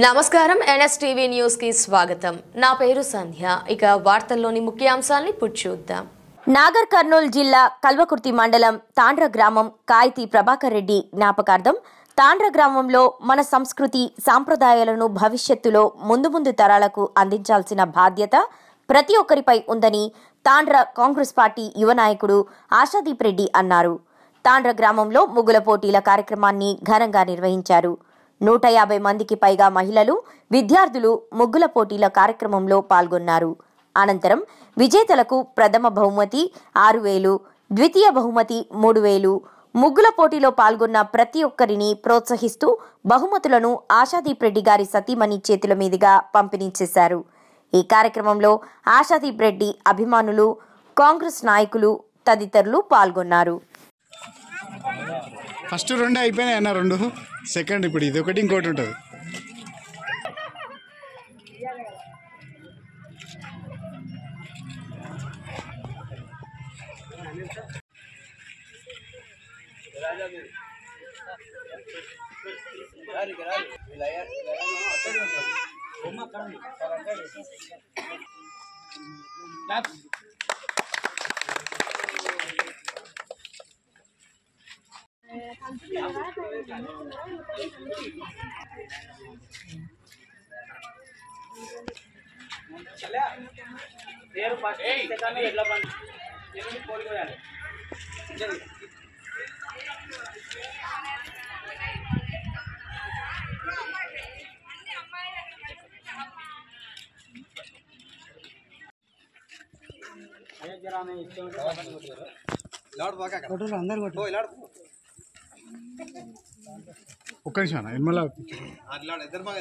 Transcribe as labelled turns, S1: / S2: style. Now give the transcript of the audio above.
S1: నమస్కారం NSTV news కి స్వాగతం. నా పేరు సంధ్య. ఇక వార్తల్లోని ముఖ్యాంశాలను చూద్దాం.
S2: నాగర్ కర్నూల్ జిల్లా కల్వకుర్తి మండలం తాండ్ర గ్రామం కాయితీ ప్రభాకర్ రెడ్డి జ్ఞాపకార్థం తాండ్ర గ్రామంలో మన సంస్కృతి సాంప్రదాయాలను భవిష్యత్తులో ముందు తరాలకు అందించాల్సిన బాధ్యత ప్రతి ఒక్కరిపై ఉందని తాండ్ర కాంగ్రెస్ పార్టీ యువ నాయకుడు ఆశాదీప్ రెడ్డి అన్నారు. తాండ్ర గ్రామంలో ముగ్గుల పోటీల కార్యక్రమాన్ని ఘనంగా నిర్వహించారు. 150 మందికి పైగా మహిళలు, విద్యార్థులు ముగ్గుల పోటీల కార్యక్రమంలో పాల్గొన్నారు. అనంతరం విజేతలకు ప్రథమ బహుమతి 6,000, ద్వితీయ బహుమతి 3,000, ముగ్గుల పోటీలో పాల్గొన్న ప్రతి ఒక్కరిని ప్రోత్సహిస్తూ బహుమతులను ఆశాదీప్ రెడ్డి గారి సతీమణి చేతుల మీదుగా పంపిణీ చేశారు. ఈ కార్యక్రమంలో ఆశాదీప్ రెడ్డి అభిమానులు, కాంగ్రెస్ నాయకులు తదితరులు పాల్గొన్నారు.
S3: ఫస్ట్ 2 అయిపోయినాయి అన్న, 2 సెకండ్ ఇప్పుడు ఇది ఒకటి ఇంకోటి ఉంటుంది. ఒక్క నిమిషం ఎన్మలా ఇద్దరు బాగా